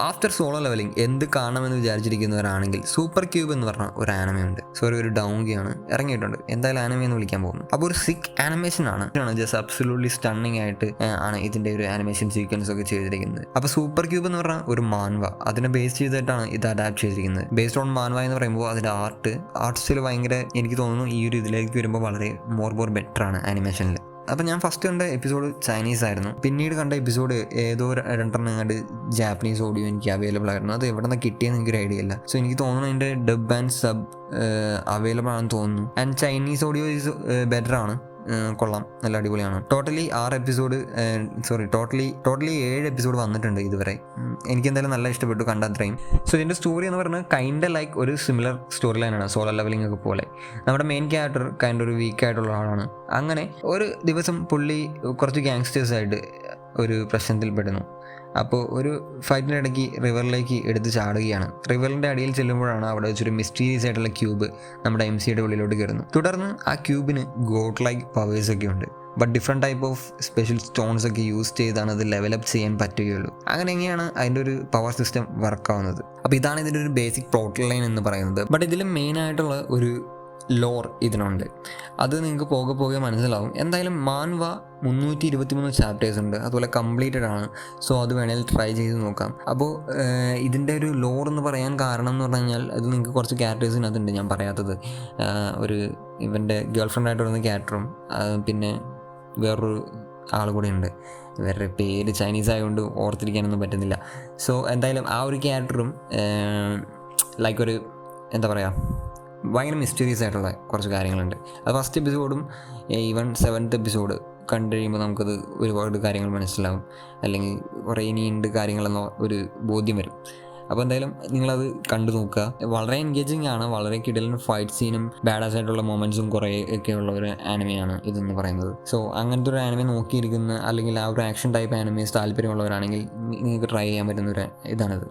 After solo levelling എന്ത് കാണണമെന്ന് വിചാരിച്ചിരിക്കുന്നവരാണെങ്കിൽ super cube എന്ന് പറഞ്ഞ ഒരു ആനിമയുണ്ട്. ഒരു ഡൗങ്കിയാണ് ഇറങ്ങിയിട്ടുണ്ട്. എന്തായാലും ആനിമ എന്ന് വിളിക്കാൻ പോകുന്നു. അപ്പോൾ ഒരു സിക്ക് ആനിമേഷൻ ആണ്. ജസ്റ്റ് അബ്സല്യൂട്ട്ലി സ്റ്റണ്ണിങ് ആയിട്ട് ആണ് ഇതിന്റെ ഒരു ആനിമേഷൻ സീക്വൻസ് ഒക്കെ ചെയ്തിരിക്കുന്നത്. അപ്പോൾ സൂപ്പർ ക്യൂബ് എന്ന് പറഞ്ഞാൽ ഒരു മാൻവ, അതിനെ ബേസ് ചെയ്തിട്ടാണ് ഇത് അഡാപ്റ്റ് ചെയ്തിരിക്കുന്നത്. ബേസ്ഡ് ഓൺ മാൻവ എന്ന് പറയുമ്പോൾ അതിന്റെ ആർട്ട് സ്റ്റൈൽ ഭയങ്കര, എനിക്ക് തോന്നുന്നു ഈ ഒരു ഇതിലേക്ക് വരുമ്പോൾ വളരെ മോർ ബെറ്റർ ആണ് ആനിമേഷനിൽ. അപ്പം ഞാൻ ഫസ്റ്റ് കണ്ട എപ്പിസോഡ് ചൈനീസ് ആയിരുന്നു. പിന്നീട് കണ്ട എപ്പിസോഡ് ഏതോ രണ്ടെണ്ണം കണ്ട് ജാപ്പനീസ് ഓഡിയോ എനിക്ക് അവൈലബിൾ ആയിരുന്നു. അത് എവിടെ നിന്ന് കിട്ടിയെന്ന് എനിക്കൊരു ഐഡിയ ഇല്ല. സോ എനിക്ക് തോന്നുന്നു അതിൻ്റെ ഡബ് ആൻഡ് സബ് അവൈലബിൾ ആണെന്ന് തോന്നുന്നു. And Chinese audio is better ആണ്. കൊള്ളാം, നല്ല അടിപൊളിയാണ്. ടോട്ടലി 7 എപ്പിസോഡ് വന്നിട്ടുണ്ട് ഇതുവരെ. എനിക്ക് എന്തായാലും നല്ല ഇഷ്ടപ്പെട്ടു കണ്ടത്രയും. സോ ഇതിൻ്റെ സ്റ്റോറി എന്ന് പറഞ്ഞാൽ കൈൻഡ് ലൈക്ക് ഒരു സിമിലർ സ്റ്റോറി ലൈനാണ് സോളോ ലെവലിംഗ് ഒക്കെ പോലെ. നമ്മുടെ മെയിൻ ക്യാരക്ടർ കൈൻഡ് ഒരു വീക്ക് ആയിട്ടുള്ള ആളാണ്. അങ്ങനെ ഒരു ദിവസം പുള്ളി കുറച്ച് ഗാങ്സ്റ്റേഴ്സായിട്ട് ഒരു പ്രശ്നത്തിൽ പെടുന്നു. അപ്പോൾ ഒരു ഫൈറ്റിൻ്റെ ഇടയ്ക്ക് റിവറിലേക്ക് എടുത്ത് ചാടുകയാണ്. റിവറിൻ്റെ അടിയിൽ ചെല്ലുമ്പോഴാണ് അവിടെ വെച്ചൊരു മിസ്റ്റീരിയസ് ആയിട്ടുള്ള ക്യൂബ് നമ്മുടെ MCയുടെ ഉള്ളിലോട്ട് കയറുന്നു. തുടർന്ന് ആ ക്യൂബിന് ഗോഡ് ലൈക്ക് പവേഴ്സ് ഒക്കെ ഉണ്ട്. But different type of special stones ഒക്കെ യൂസ് ചെയ്താണ് അത് ലെവലപ്പ് ചെയ്യാൻ പറ്റുകയുള്ളൂ. അങ്ങനെ എങ്ങനെയാണ് അതിൻ്റെ ഒരു പവർ സിസ്റ്റം വർക്കാവുന്നത്. അപ്പോൾ ഇതാണ് ഇതിൻ്റെ ഒരു ബേസിക് പ്ലോട്ട് ലൈൻ എന്ന് പറയുന്നത്. ബട്ട് ഇതിൽ മെയിനായിട്ടുള്ള ഒരു ലോർ ഇതിനുണ്ട്. അത് നിങ്ങൾക്ക് പോകെ മനസ്സിലാവും. എന്തായാലും മാൻവ 323 ചാപ്റ്റേഴ്സ് ഉണ്ട്. അതുപോലെ കംപ്ലീറ്റഡ് ആണ്. സോ അത് വേണമെങ്കിൽ ട്രൈ ചെയ്ത് നോക്കാം. അപ്പോൾ ഇതിൻ്റെ ഒരു ലോർ എന്ന് പറയാൻ കാരണം എന്ന് പറഞ്ഞു കഴിഞ്ഞാൽ അത് നിങ്ങൾക്ക് കുറച്ച് ക്യാരക്ടേഴ്സിനകത്തുണ്ട് ഞാൻ പറയാത്തത്. ഒരു ഇവൻ്റെ ഗേൾ ഫ്രണ്ടായിട്ട് വരുന്ന ക്യാരക്ടറും പിന്നെ വേറൊരു ആൾ കൂടെ ഉണ്ട്. വേറെ പേര് ചൈനീസ് ആയതുകൊണ്ട് ഓർത്തിരിക്കാനൊന്നും പറ്റുന്നില്ല. സോ എന്തായാലും ആ ഒരു ക്യാരക്ടറും ലൈക്ക് ഒരു എന്താ പറയുക, ഭയങ്കര മിസ്റ്റീരിയസ് ആയിട്ടുള്ള കുറച്ച് കാര്യങ്ങളുണ്ട്. അത് ഫസ്റ്റ് എപ്പിസോഡും ഈവൻ 7th എപ്പിസോഡ് കണ്ടു കഴിയുമ്പോൾ നമുക്കത് ഒരുപാട് കാര്യങ്ങൾ മനസ്സിലാവും, അല്ലെങ്കിൽ കുറേ ഇനിയുണ്ട് കാര്യങ്ങളെന്ന ഒരു ബോധ്യം വരും. അപ്പോൾ എന്തായാലും നിങ്ങളത് കണ്ടു നോക്കുക. വളരെ എൻഗേജിങ് ആണ്. വളരെ കിടിലൻ ഫൈറ്റ് സീനും ബാഡാസ് ആയിട്ടുള്ള മൊമെൻറ്റ്സും കുറേ ഒക്കെ ഉള്ള ഒരു ആനിമയാണ് ഇതെന്ന് പറയുന്നത്. സോ അങ്ങനത്തെ ഒരു ആനിമ നോക്കിയിരിക്കുന്ന അല്ലെങ്കിൽ ആ ഒരു ആക്ഷൻ ടൈപ്പ് ആനിമേസ് താല്പര്യമുള്ളവരാണെങ്കിൽ നിങ്ങൾക്ക് ട്രൈ ചെയ്യാൻ പറ്റുന്ന ഒരു ഇതാണിത്.